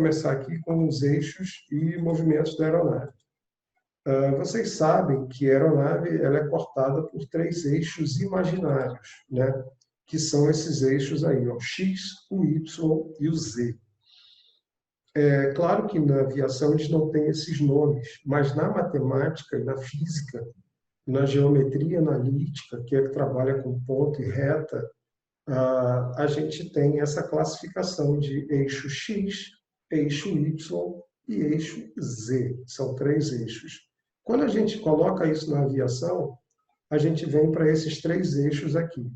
começar aqui com os eixos e movimentos da aeronave. Vocês sabem que a aeronave ela é cortada por 3 eixos imaginários, né? Que são esses eixos aí, ó, X, o Y e o Z. É claro que na aviação eles não têm esses nomes, mas na matemática e na física, na geometria analítica, que é que trabalha com ponto e reta, a gente tem essa classificação de eixo X, eixo Y e eixo Z. São 3 eixos. Quando a gente coloca isso na aviação, a gente vem para esses 3 eixos aqui.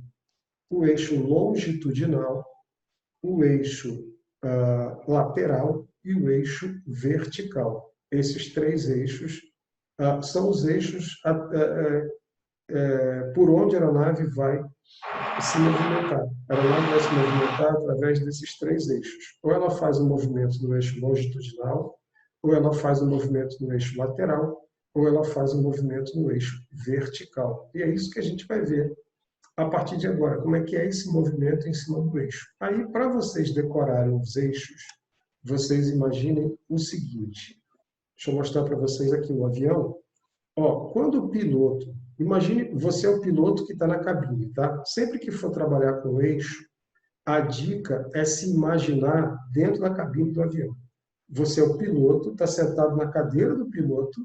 O eixo longitudinal, o eixo lateral e o eixo vertical. Esses 3 eixos são os eixos por onde a aeronave vai se movimentar. A aeronave vai se movimentar através desses 3 eixos. Ou ela faz um movimento no eixo longitudinal, ou ela faz um movimento no eixo lateral, ou ela faz um movimento no eixo vertical. E é isso que a gente vai ver a partir de agora, como é que é esse movimento em cima do eixo. Aí, para vocês decorarem os eixos, vocês imaginem o seguinte. Deixa eu mostrar para vocês aqui o avião. Ó, quando o piloto... Imagine, você é o piloto que está na cabine, tá? Sempre que for trabalhar com o eixo, a dica é se imaginar dentro da cabine do avião. Você é o piloto, está sentado na cadeira do piloto,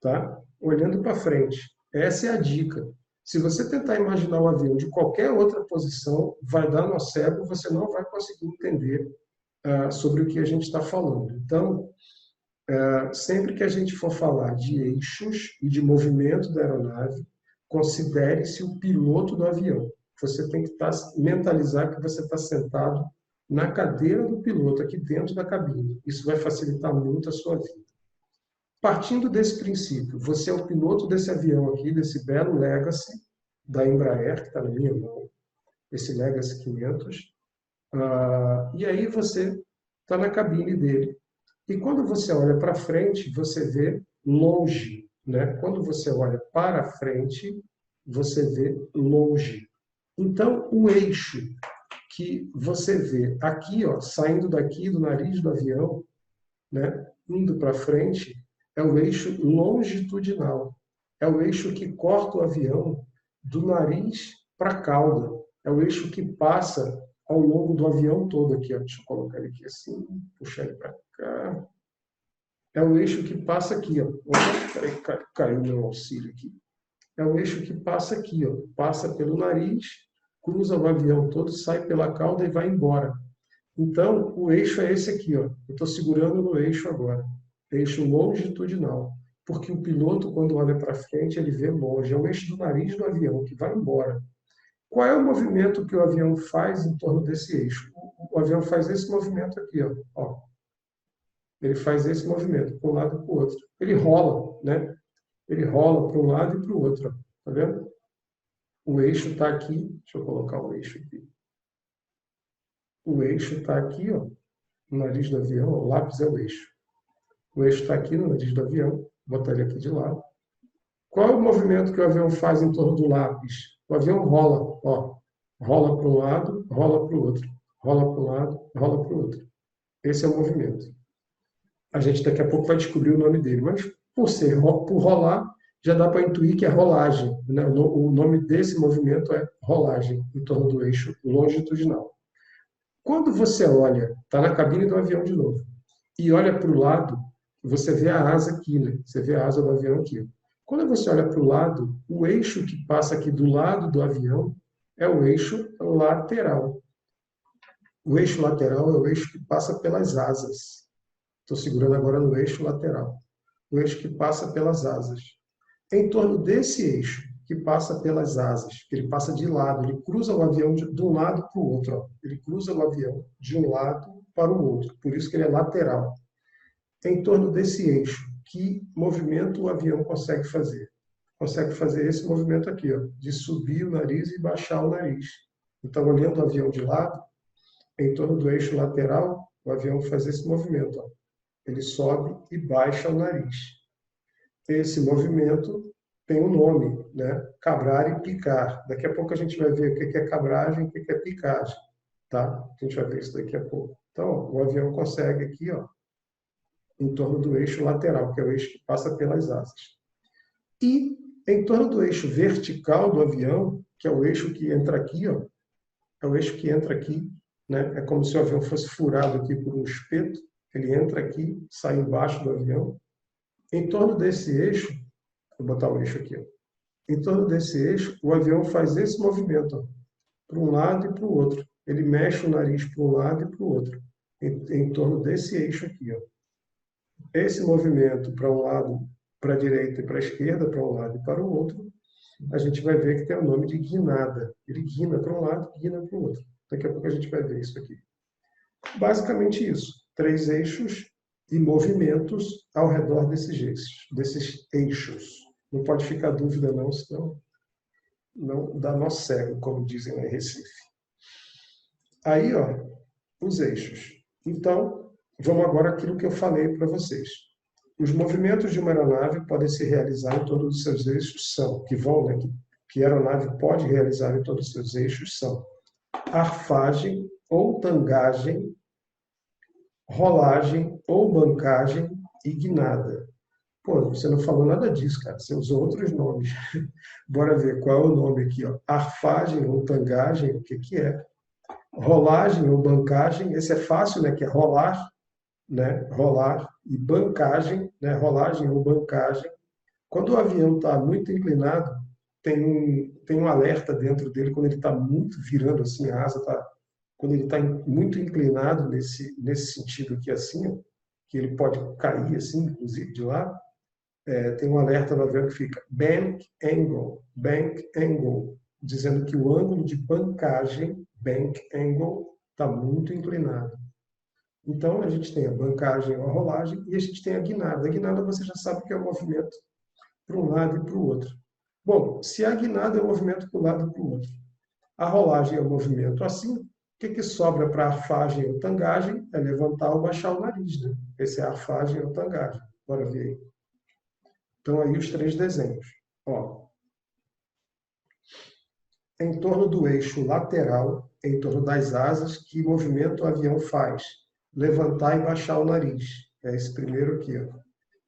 tá? Olhando para frente. Essa é a dica. Se você tentar imaginar o avião de qualquer outra posição, vai dar nó cego, você não vai conseguir entender sobre o que a gente está falando. Então, sempre que a gente for falar de eixos e de movimento da aeronave, considere-se o piloto do avião. Você tem que mentalizar que você está sentado na cadeira do piloto, aqui dentro da cabine. Isso vai facilitar muito a sua vida. Partindo desse princípio, você é o piloto desse avião aqui, desse belo Legacy da Embraer, que está na minha mão, esse Legacy 500, e aí você está na cabine dele. E quando você olha para frente, você vê longe, né? Quando você olha para frente, você vê longe. Então, o eixo que você vê aqui, ó, saindo daqui do nariz do avião, né, indo para frente, é o eixo longitudinal. É o eixo que corta o avião do nariz para a cauda. É o eixo que passa ao longo do avião todo aqui. Ó. Deixa eu colocar ele aqui assim, puxar ele para cá. É o eixo que passa aqui. Ó. Peraí, caiu meu auxílio aqui. É o eixo que passa aqui. Ó. Passa pelo nariz, cruza o avião todo, sai pela cauda e vai embora. Então, o eixo é esse aqui. Ó. Eu estou segurando no eixo agora. Eixo longitudinal. Porque o piloto, quando olha para frente, ele vê longe. É o eixo do nariz do avião, que vai embora. Qual é o movimento que o avião faz em torno desse eixo? O avião faz esse movimento aqui. Ó. Ele faz esse movimento, para um lado e para o outro. Ele rola, né? Ele rola para um lado e para o outro. Tá vendo? O eixo está aqui. Deixa eu colocar o eixo aqui. O eixo está aqui, ó, no nariz do avião. O lápis é o eixo. O eixo está aqui no nariz do avião. Vou botar ele aqui de lado. Qual é o movimento que o avião faz em torno do lápis? O avião rola, ó. Rola para um lado, rola para o outro. Rola para um lado, rola para o outro. Esse é o movimento. A gente daqui a pouco vai descobrir o nome dele. Mas por rolar, já dá para intuir que é rolagem. Né? O nome desse movimento é rolagem, em torno do eixo longitudinal. Quando você olha, está na cabine do avião de novo, e olha para o lado, você vê a asa aqui, né? Você vê a asa do avião aqui. Quando você olha para o lado, o eixo que passa aqui do lado do avião é o eixo lateral. O eixo lateral é o eixo que passa pelas asas. Estou segurando agora no eixo lateral. O eixo que passa pelas asas. Em torno desse eixo que passa pelas asas, que ele passa de lado, ele cruza o avião de um lado para o outro. Ó. Ele cruza o avião de um lado para o outro. Por isso que ele é lateral. Em torno desse eixo, que movimento o avião consegue fazer? Consegue fazer esse movimento aqui, ó, de subir o nariz e baixar o nariz. Então, olhando o avião de lado, em torno do eixo lateral, o avião faz esse movimento. Ó. Ele sobe e baixa o nariz. Esse movimento tem um nome, né? Cabrar e picar. Daqui a pouco a gente vai ver o que é cabragem e o que é picagem. Tá? A gente vai ver isso daqui a pouco. Então, o avião consegue aqui, ó, em torno do eixo lateral, que é o eixo que passa pelas asas. E em torno do eixo vertical do avião, que é o eixo que entra aqui, ó, é o eixo que entra aqui, né? É como se o avião fosse furado aqui por um espeto, ele entra aqui, sai embaixo do avião. Em torno desse eixo, vou botar o eixo aqui, ó. Em torno desse eixo, o avião faz esse movimento, para um lado e para o outro. Ele mexe o nariz para um lado e para o outro, em torno desse eixo aqui, ó. Esse movimento para um lado, para a direita e para a esquerda, para um lado e para o outro, a gente vai ver que tem o nome de guinada. Ele guina para um lado, guina para o outro. Daqui a pouco a gente vai ver isso aqui. Basicamente isso. 3 eixos e movimentos ao redor desses eixos. Não pode ficar dúvida não, senão não dá nó cego, como dizem lá em Recife. Aí, ó, os eixos. Então, vamos agora àquilo que eu falei para vocês. Os movimentos de uma aeronave podem se realizar em todos os seus eixos são, que a aeronave pode realizar em todos os seus eixos são arfagem ou tangagem, rolagem ou bancagem e guinada. Pô, você não falou nada disso, cara. Você usou outros nomes. Bora ver qual é o nome aqui, ó. Arfagem ou tangagem, o que que é? Rolagem ou bancagem, esse é fácil, né? Que é rolar, né? Rolar e bancagem, né? Rolagem ou bancagem. Quando o avião está muito inclinado, tem um alerta dentro dele quando ele está muito virando assim a asa, quando ele está muito inclinado nesse sentido aqui assim, ó, que ele pode cair assim, inclusive de lá. Tem um alerta no avião que fica bank angle, dizendo que o ângulo de bancagem, bank angle, está muito inclinado. Então, a gente tem a bancagem ou a rolagem e a gente tem a guinada. A guinada você já sabe que é o movimento para um lado e para o outro. Bom, se a guinada é o movimento para um lado e para o outro, a rolagem é o movimento assim, o que sobra para a arfagem ou tangagem é levantar ou baixar o nariz, né? Esse é a arfagem ou tangagem. Bora ver aí. Então, aí os 3 desenhos. Ó, em torno do eixo lateral, em torno das asas, que movimento o avião faz? Levantar e baixar o nariz. É esse primeiro aqui, ó.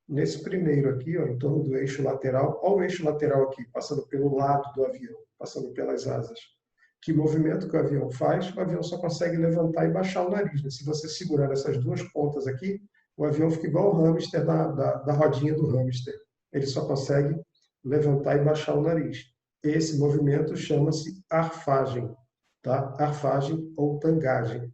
Nesse primeiro aqui, ó, em torno do eixo lateral, olha o eixo lateral aqui, passando pelo lado do avião, passando pelas asas. Que movimento que o avião faz? O avião só consegue levantar e baixar o nariz, né? Se você segurar essas 2 pontas aqui, o avião fica igual o hamster da rodinha do hamster. Ele só consegue levantar e baixar o nariz. Esse movimento chama-se arfagem, tá? Arfagem ou tangagem.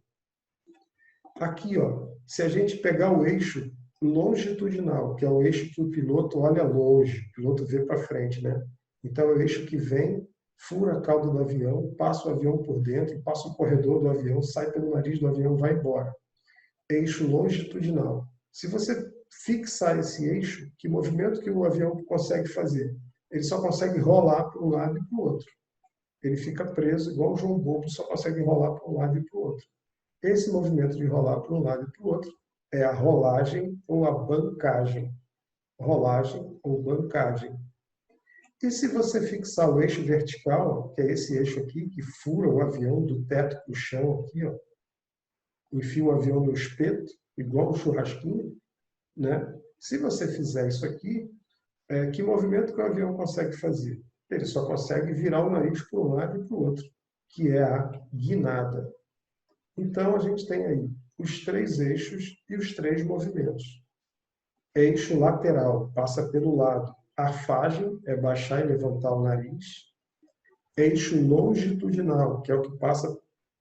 Aqui, ó, se a gente pegar o eixo longitudinal, que é o eixo que o piloto olha longe, o piloto vê para frente, né? Então, é o eixo que vem, fura a cauda do avião, passa o avião por dentro, passa o corredor do avião, sai pelo nariz do avião e vai embora. Eixo longitudinal. Se você fixar esse eixo, que movimento que o avião consegue fazer? Ele só consegue rolar para um lado e para o outro. Ele fica preso, igual o João Bobo, só consegue rolar para um lado e para o outro. Esse movimento de rolar para um lado e para o outro é a rolagem ou a bancagem. Rolagem ou bancagem. E se você fixar o eixo vertical, que é esse eixo aqui, que fura o avião do teto para o chão, aqui, ó, enfia o avião no espeto, igual o churrasquinho, né? Se você fizer isso aqui, que movimento que o avião consegue fazer? Ele só consegue virar o nariz para um lado e para o outro, que é a guinada. Então, a gente tem aí os 3 eixos e os 3 movimentos. Eixo lateral, passa pelo lado. Arfagem é baixar e levantar o nariz. Eixo longitudinal, que é o que passa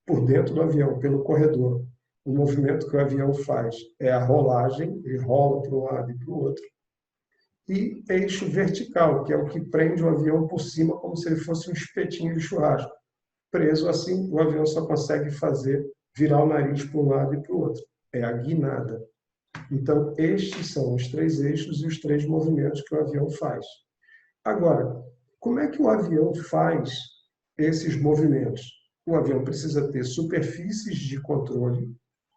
por dentro do avião, pelo corredor. O movimento que o avião faz é a rolagem, ele rola para um lado e para o outro. E eixo vertical, que é o que prende o avião por cima, como se ele fosse um espetinho de churrasco. Preso assim, o avião só consegue virar o nariz para um lado e para o outro. É a guinada. Então, estes são os 3 eixos e os 3 movimentos que o avião faz. Agora, como é que o avião faz esses movimentos? O avião precisa ter superfícies de controle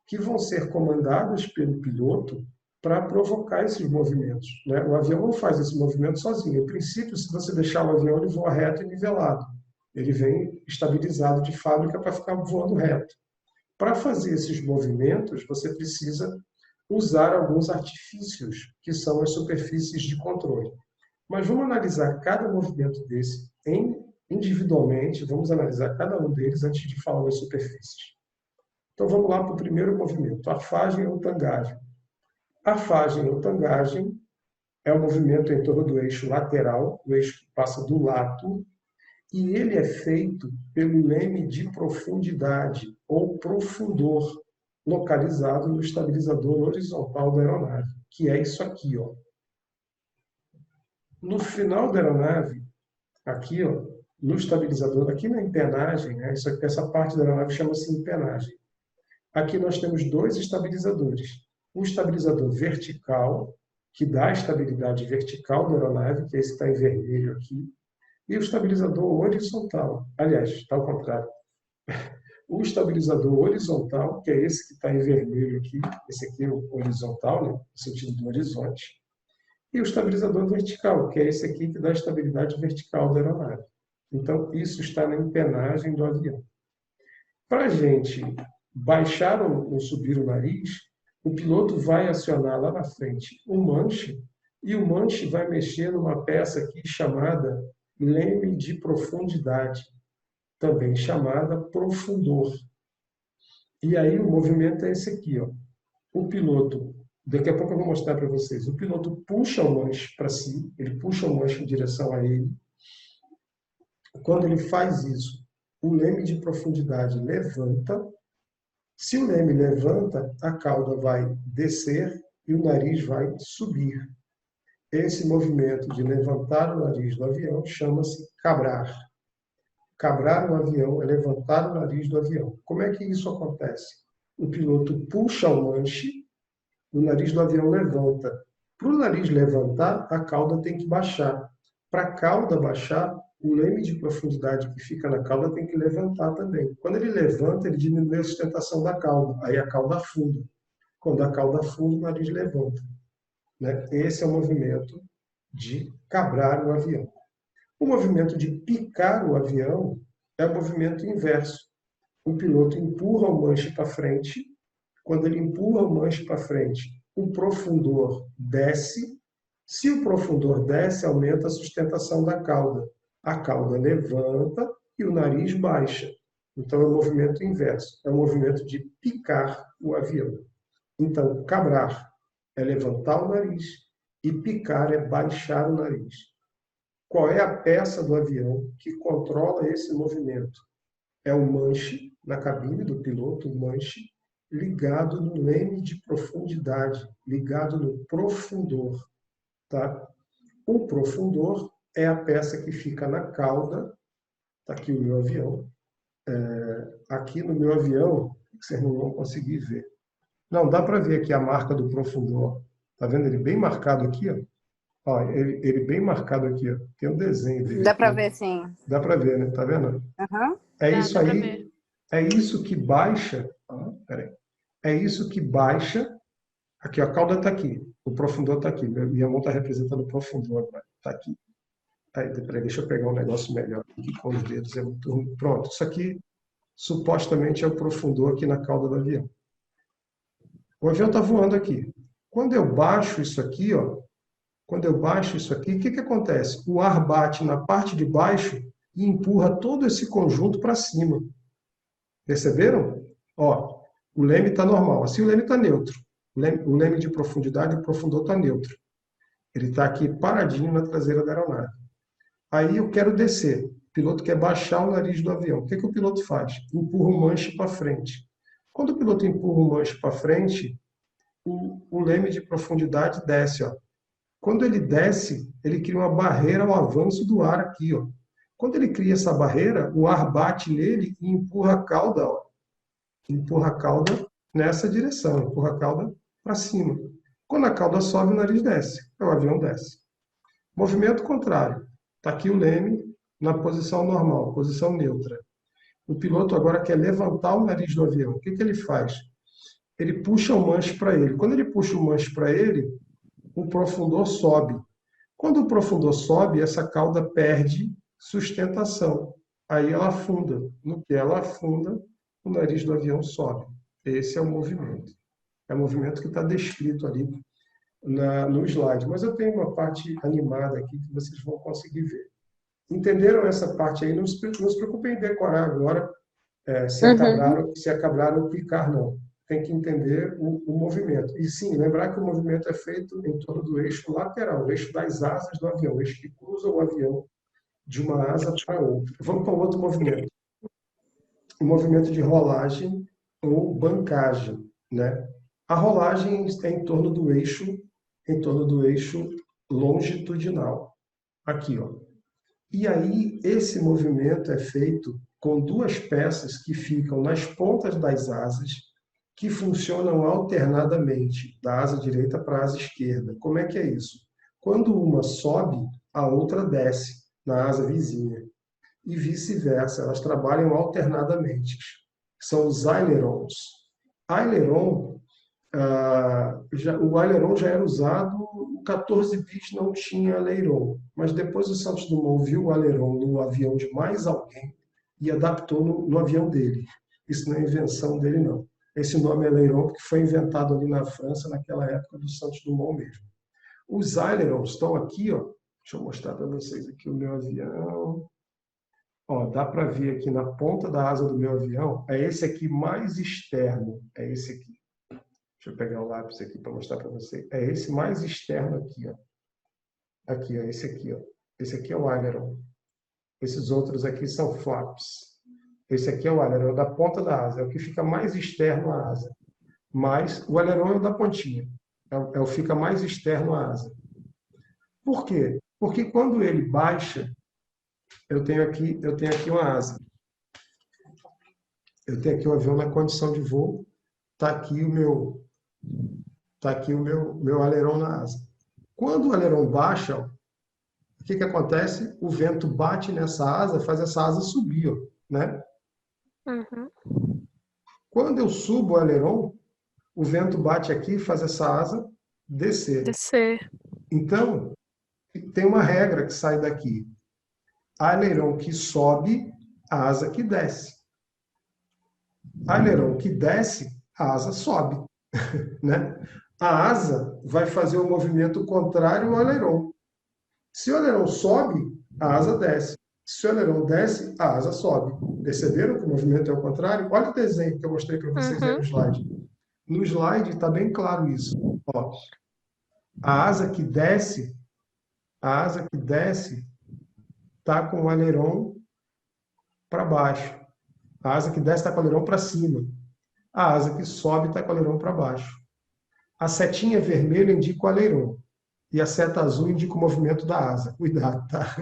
que vão ser comandadas pelo piloto para provocar esses movimentos, né? O avião não faz esse movimento sozinho. Em princípio, se você deixar o avião, ele voa reto e nivelado. Ele vem estabilizado de fábrica para ficar voando reto. Para fazer esses movimentos, você precisa usar alguns artifícios, que são as superfícies de controle. Mas vamos analisar cada movimento desse individualmente, vamos analisar cada um deles antes de falar das superfícies. Então vamos lá para o primeiro movimento, arfagem ou tangagem. Arfagem ou tangagem é o movimento em torno do eixo lateral, o eixo que passa do lato, e ele é feito pelo leme de profundidade ou profundor, localizado no estabilizador horizontal da aeronave, que é isso aqui, ó. No final da aeronave, aqui, ó, no estabilizador, aqui na empenagem, né, essa parte da aeronave chama-se empenagem. Aqui nós temos dois estabilizadores. Um estabilizador vertical, que dá a estabilidade vertical da aeronave, que é esse que está em vermelho aqui, e o estabilizador horizontal. Aliás, está ao contrário. O estabilizador horizontal, que é esse que está em vermelho aqui, esse aqui é o horizontal, né, no sentido do horizonte, e o estabilizador vertical, que é esse aqui que dá a estabilidade vertical da aeronave. Então, isso está na empenagem do avião. Para a gente baixar ou subir o nariz, o piloto vai acionar lá na frente o manche, e o manche vai mexer numa peça aqui chamada leme de profundidade, também chamada profundor. E aí o movimento é esse aqui, ó. O piloto, daqui a pouco eu vou mostrar para vocês, o piloto puxa o manche para si, ele puxa o manche em direção a ele. Quando ele faz isso, o leme de profundidade levanta. Se o leme levanta, a cauda vai descer e o nariz vai subir. Esse movimento de levantar o nariz do avião chama-se cabrar. Cabrar o avião é levantar o nariz do avião. Como é que isso acontece? O piloto puxa o manche, o nariz do avião levanta. Para o nariz levantar, a cauda tem que baixar. Para a cauda baixar, o leme de profundidade que fica na cauda tem que levantar também. Quando ele levanta, ele diminui a sustentação da cauda. Aí a cauda afunda. Quando a cauda afunda, o nariz levanta. Né? Esse é o movimento de cabrar o avião. O movimento de picar o avião é o movimento inverso. O piloto empurra o manche para frente. Quando ele empurra o manche para frente, o profundor desce. Se o profundor desce, aumenta a sustentação da cauda. A cauda levanta e o nariz baixa. Então, é o movimento inverso. É o movimento de picar o avião. Então, cabrar é levantar o nariz e picar é baixar o nariz. Qual é a peça do avião que controla esse movimento? É o manche na cabine do piloto, o manche ligado no leme de profundidade, ligado no profundor. Tá? O profundor é a peça que fica na cauda. Está aqui o meu avião. Aqui no meu avião, vocês não vão conseguir ver. Não, dá para ver aqui a marca do profundor. Está vendo ele bem marcado aqui? Ó? Ó, ele bem marcado aqui. Ó. Tem um desenho dele. Dá para ver, sim. Dá para ver, né? Tá vendo? Uhum. É isso aí. É isso que baixa. Peraí. É isso que baixa. Aqui, a cauda está aqui. O profundor está aqui. Minha mão está representando o profundor agora. Está aqui. Aí, peraí, deixa eu pegar um negócio melhor aqui com os dedos. É muito ruim. Pronto. Isso aqui supostamente é o profundor aqui na cauda do avião. O avião está voando aqui. Quando eu baixo isso aqui, ó, quando eu baixo isso aqui, o que acontece? O ar bate na parte de baixo e empurra todo esse conjunto para cima. Perceberam? Ó, o leme está normal. Assim o leme está neutro. O leme de profundidade, o profundor está neutro. Ele está aqui paradinho na traseira da aeronave. Aí eu quero descer. O piloto quer baixar o nariz do avião. O que o piloto faz? Empurra o manche para frente. Quando o piloto empurra o manche para frente, o leme de profundidade desce. Ó. Quando ele desce, ele cria uma barreira ao avanço do ar aqui. Ó. Quando ele cria essa barreira, o ar bate nele e empurra a cauda. Ó. Empurra a cauda nessa direção. Empurra a cauda para cima. Quando a cauda sobe, o nariz desce. O avião desce. Movimento contrário. Está aqui o leme na posição normal, posição neutra. O piloto agora quer levantar o nariz do avião. O que ele faz? Ele puxa o manche para ele. Quando ele puxa o manche para ele, o profundor sobe. Quando o profundor sobe, essa cauda perde sustentação. Aí ela afunda. No que ela afunda, o nariz do avião sobe. Esse é o movimento. É o movimento que está descrito ali no slide. Mas eu tenho uma parte animada aqui que vocês vão conseguir ver. Entenderam essa parte aí? Não se preocupem em decorar agora se acabaram o clicar, não. Tem que entender o movimento. E sim, lembrar que o movimento é feito em torno do eixo lateral, o eixo das asas do avião, o eixo que cruza o avião de uma asa para outra. Vamos para um outro movimento. O movimento de rolagem ou bancagem, né? A rolagem é em torno do eixo longitudinal. Aqui, ó. E aí, esse movimento é feito com duas peças que ficam nas pontas das asas, que funcionam alternadamente, da asa direita para a asa esquerda. Como é que é isso? Quando uma sobe, a outra desce na asa vizinha. E vice-versa, elas trabalham alternadamente. São os ailerons. Aileron, o aileron já era usado, o 14 bis não tinha aileron, mas depois o Santos Dumont viu o aileron no avião de mais alguém e adaptou no avião dele. Isso não é invenção dele, não. Esse nome aileron que foi inventado ali na França, naquela época do Santos Dumont mesmo. Os ailerons estão aqui, ó. Deixa eu mostrar para vocês aqui o meu avião. Ó, dá para ver aqui na ponta da asa do meu avião, é esse aqui mais externo, é esse aqui. Deixa eu pegar o lápis aqui para mostrar para você. É esse mais externo aqui, ó. Aqui, ó, esse aqui, ó. Esse aqui é o aileron. Esses outros aqui são flaps. Esse aqui é o aileron da ponta da asa, é o que fica mais externo à asa. Mas o aileron é o da pontinha, é o que fica mais externo à asa. Por quê? Porque quando ele baixa, eu tenho aqui uma asa. Eu tenho aqui o avião na condição de voo, está aqui o meu aileron na asa. Quando o aileron baixa, ó, o que acontece? O vento bate nessa asa, faz essa asa subir, ó, né? Quando eu subo o aileron, o vento bate aqui e faz essa asa descer. Então, tem uma regra que sai daqui. Aileron que sobe, a asa que desce. Aileron que desce, a asa sobe. Né? A asa vai fazer o movimento contrário ao aileron. Se o aileron sobe, a asa desce. Se o aileron desce, a asa sobe. Perceberam que o movimento é o contrário? Olha o desenho que eu mostrei para vocês aí no slide. No slide está bem claro isso. Ó, a asa que desce está com o aileron para baixo. A asa que desce está com o aileron para cima. A asa que sobe está com o aileron para baixo. A setinha vermelha indica o aileron. E a seta azul indica o movimento da asa. Cuidado, tá?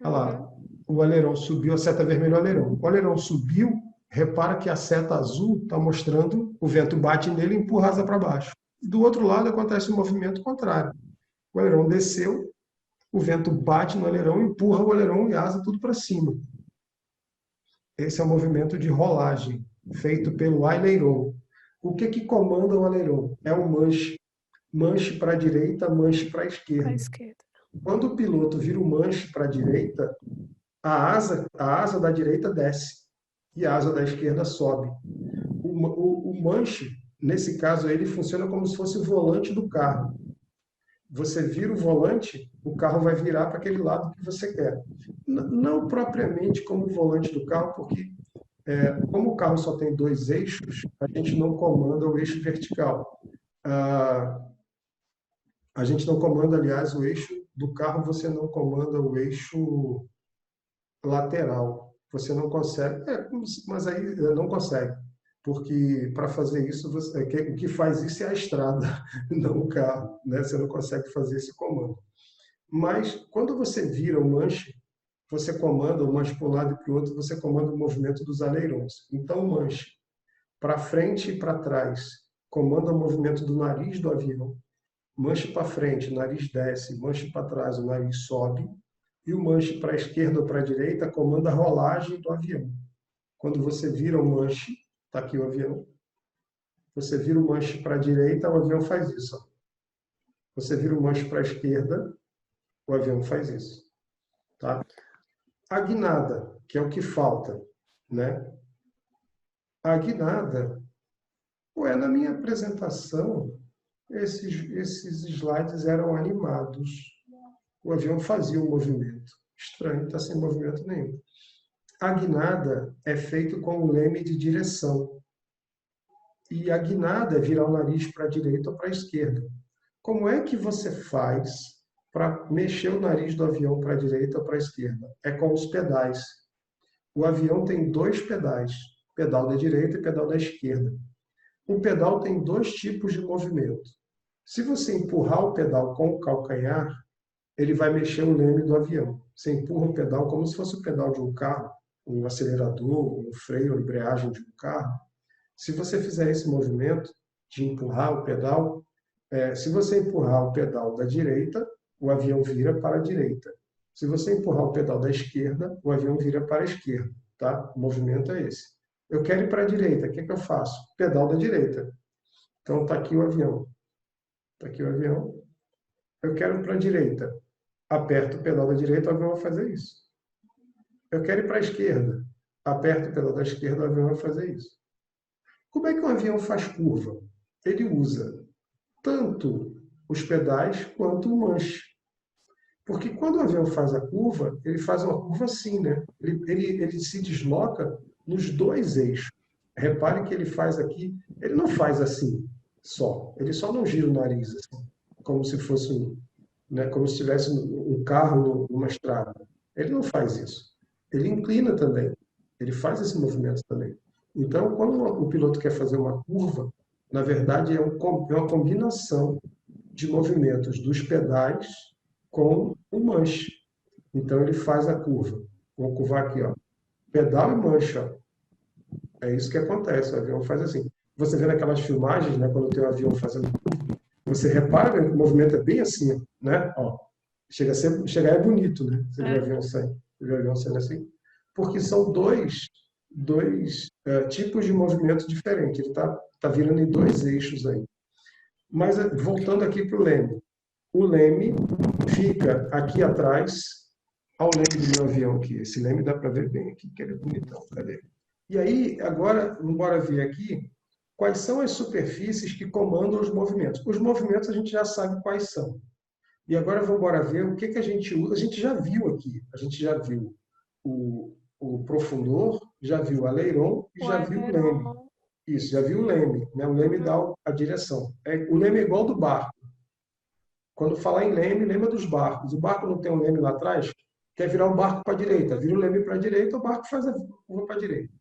Olha lá. O aileron subiu, a seta vermelha é o aileron. O aileron subiu, repara que a seta azul está mostrando o vento bate nele e empurra a asa para baixo. Do outro lado acontece o movimento contrário. O aileron desceu, o vento bate no aileron, empurra o aileron e a asa tudo para cima. Esse é o movimento de rolagem, feito pelo aileron. O que comanda o aileron? É o manche. Manche para a direita, manche para a esquerda. Quando o piloto vira o manche para a direita, a asa da direita desce e a asa da esquerda sobe. O manche, nesse caso, ele funciona como se fosse o volante do carro. Você vira o volante, o carro vai virar para aquele lado que você quer. Não propriamente como o volante do carro, porque como o carro só tem dois eixos, a gente não comanda o eixo vertical. A gente não comanda, aliás, o eixo do carro, você não comanda o eixo lateral. Você não consegue, mas aí não consegue, porque para fazer isso, o que faz isso é a estrada, não o carro, né? Você não consegue fazer esse comando. Mas quando você vira o manche, você comanda o manche para um lado e para o outro, você comanda o movimento dos ailerons. Então, o manche para frente e para trás comanda o movimento do nariz do avião. Manche para frente, o nariz desce, manche para trás, o nariz sobe, e o manche para a esquerda ou para a direita comanda a rolagem do avião. Quando você vira o manche, está aqui o avião, você vira o manche para a direita, o avião faz isso. Ó. Você vira o manche para a esquerda, o avião faz isso. Tá? A guinada, que é o que falta, né? A guinada, na minha apresentação, esses slides eram animados. O avião fazia um movimento. Estranho, está sem movimento nenhum. A guinada é feito com o leme de direção. E a guinada é virar o nariz para a direita ou para a esquerda. Como é que você faz para mexer o nariz do avião para a direita ou para a esquerda? É com os pedais. O avião tem 2 pedais, pedal da direita e pedal da esquerda. O pedal tem 2 tipos de movimento. Se você empurrar o pedal com o calcanhar, ele vai mexer o leme do avião. Você empurra o pedal como se fosse o pedal de um carro, um acelerador, um freio, uma embreagem de um carro. Se você fizer esse movimento de empurrar o pedal, se você empurrar o pedal da direita, o avião vira para a direita. Se você empurrar o pedal da esquerda, o avião vira para a esquerda. Tá? O movimento é esse. Eu quero ir para a direita, o que eu faço? Pedal da direita. Então está aqui o avião. Está aqui o avião. Eu quero ir para a direita. Aperto o pedal da direita, o avião vai fazer isso. Eu quero ir para a esquerda. Aperto o pedal da esquerda, o avião vai fazer isso. Como é que um avião faz curva? Ele usa tanto os pedais quanto o manche. Porque quando o avião faz a curva, ele faz uma curva assim, né? Ele se desloca nos 2 eixos. Repare que ele faz aqui, ele não faz assim só. Ele só não gira o nariz assim, como se fosse, né, como se tivesse um carro numa estrada. Ele não faz isso. Ele inclina também. Ele faz esse movimento também. Então, quando o piloto quer fazer uma curva, na verdade é uma combinação de movimentos dos pedais com o manche. Então, ele faz a curva. Vou curvar aqui, ó. Pedal e manche, ó. É isso que acontece, o avião faz assim. Você vê naquelas filmagens, né, quando tem um avião fazendo curva, você repara que o movimento é bem assim, né? Ó, chegar é bonito, né? Você vê o avião saindo, assim. Porque são dois tipos de movimento diferentes. Ele tá virando em 2 eixos aí. Mas, voltando aqui para o leme. O leme fica aqui atrás, ao leme do meu avião aqui. Esse leme dá para ver bem aqui, que ele é bonitão. Cadê? E aí, agora, vamos ver aqui quais são as superfícies que comandam os movimentos. Os movimentos a gente já sabe quais são. E agora vamos ver o que a gente usa. A gente já viu aqui. A gente já viu o profundor, já viu o aileron e já viu o leme. Isso, já viu o leme. Né? O leme dá a direção. O leme é igual do barco. Quando falar em leme, lembra dos barcos. O barco não tem um leme lá atrás? Quer virar o barco para a direita. Vira o leme para a direita, o barco faz a curva para a direita.